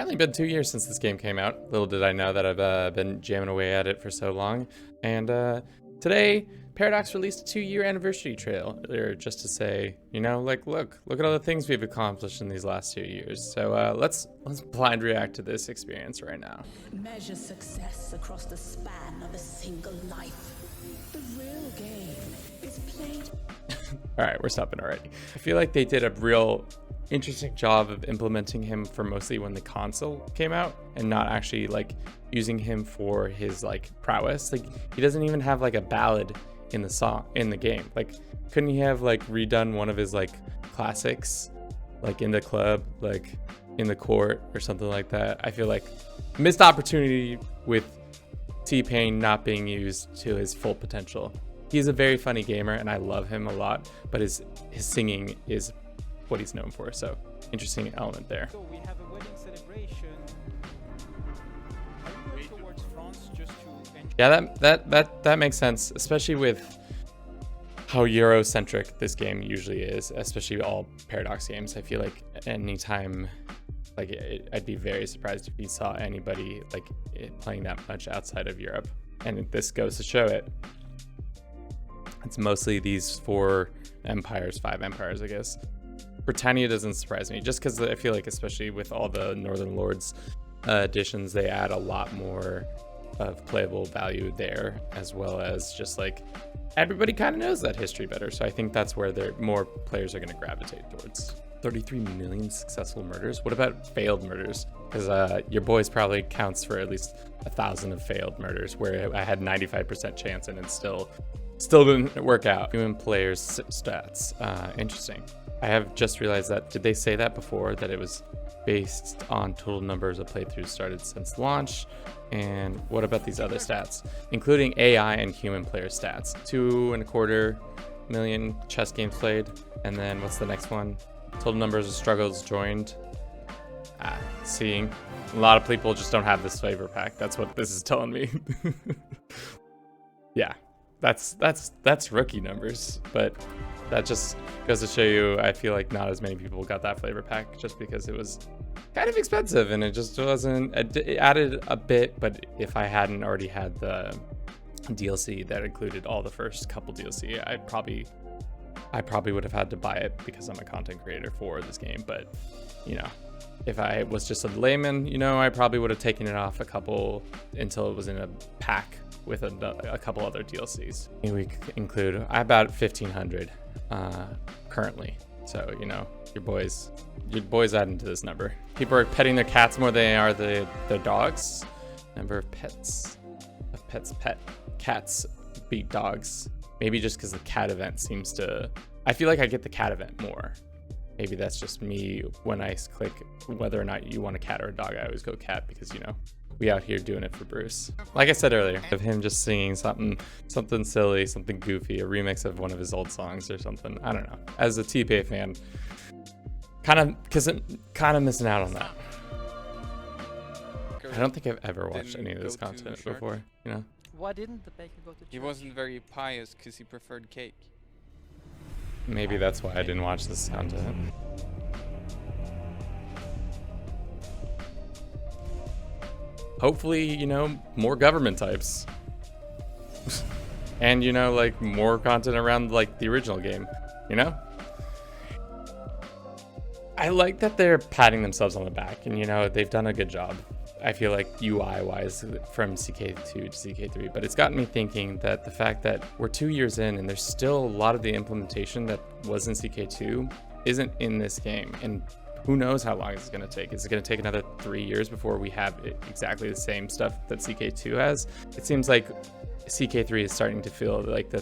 Apparently been 2 years since this game came out. Little did I know that I've been jamming away at it for so long. And today, Paradox released a 2-year anniversary trailer just to say, you know, like, look at all the things we've accomplished in these last 2 years. So let's blind react to this experience right now. Measure success across the span of a single life. The real game is played. All right, we're stopping already. I feel like they did a real interesting job of implementing him for mostly when the console came out and not actually like using him for his like prowess. Like he doesn't even have like a ballad in the game. Like couldn't he have like redone one of his like classics, like in the club, like in the court or something like that? I feel like missed opportunity with TPain not being used to his full potential. He's a very funny gamer and I love him a lot, but his singing is what he's known for. So interesting element there. So we have a wedding celebration. Are you going towards France just to enjoy? Yeah, that makes sense, especially with how Eurocentric this game usually is, especially all Paradox games. I feel like anytime, like I'd be very surprised if you saw anybody like playing that much outside of Europe, and this goes to show it. It's mostly these 5 empires, I guess. Britannia doesn't surprise me, just because I feel like, especially with all the Northern Lords additions, they add a lot more of playable value there, as well as just like everybody kind of knows that history better. So I think that's where more players are going to gravitate towards. 33 million successful murders. What about failed murders? Because your boys probably counts for at least 1,000 of failed murders, where I had 95% chance and it still didn't work out. Human players stats. Interesting. I have just realized that, did they say that before, that it was based on total numbers of playthroughs started since launch? And what about these other stats, including AI and human player stats? 2.25 million chess games played. And then what's the next one? Total numbers of struggles joined. Seeing a lot of people just don't have this flavor pack. That's what this is telling me. Yeah, that's rookie numbers, but that just goes to show you, I feel like not as many people got that flavor pack just because it was kind of expensive and it just wasn't, it added a bit, but if I hadn't already had the DLC that included all the first couple DLC, I probably would have had to buy it because I'm a content creator for this game. But you know, if I was just a layman, you know, I probably would have taken it off a couple until it was in a pack with a couple other DLCs. We include about 1,500 currently. So, you know, your boys add into this number. People are petting their cats more than they are their dogs. Number of pets cats beat dogs. Maybe just because the cat event seems to, I feel like I get the cat event more. Maybe that's just me. When I click whether or not you want a cat or a dog, I always go cat because, you know, we out here doing it for Bruce. Like I said earlier, of him just singing something silly, something goofy, a remix of one of his old songs or something. I don't know. As a TPain fan, kind of missing out on that. I don't think I've ever watched any of this content before, you know? Why didn't the baker go to church? He wasn't very pious because he preferred cake. Maybe that's why I didn't watch this content. Hopefully, you know, more government types. And, you know, like more content around like the original game, you know? I like that they're patting themselves on the back and, you know, they've done a good job. I feel like UI wise from CK2 to CK3, but it's gotten me thinking that the fact that we're 2 years in and there's still a lot of the implementation that was in CK2 isn't in this game. And who knows how long it's going to take. Is it going to take another 3 years before we have exactly the same stuff that CK2 has? It seems like CK3 is starting to feel like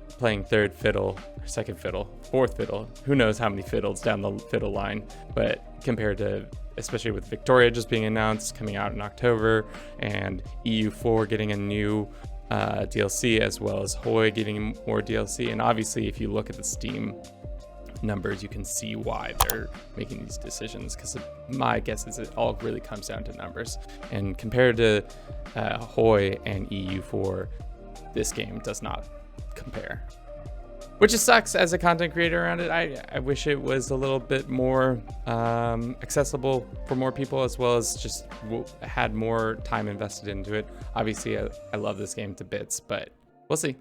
playing third fiddle, second fiddle, fourth fiddle. Who knows how many fiddles down the fiddle line, but compared to, especially with Victoria just being announced, coming out in October, and EU4 getting a new DLC, as well as Hoi getting more DLC. And obviously, if you look at the Steam numbers, you can see why they're making these decisions, because my guess is it all really comes down to numbers. And compared to Hoi and EU4, this game does not compare. which just sucks as a content creator around it. I wish it was a little bit more accessible for more people, as well as just had more time invested into it. Obviously, I love this game to bits, but we'll see.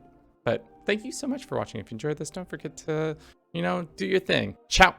But thank you so much for watching. If you enjoyed this, don't forget to, do your thing. Ciao.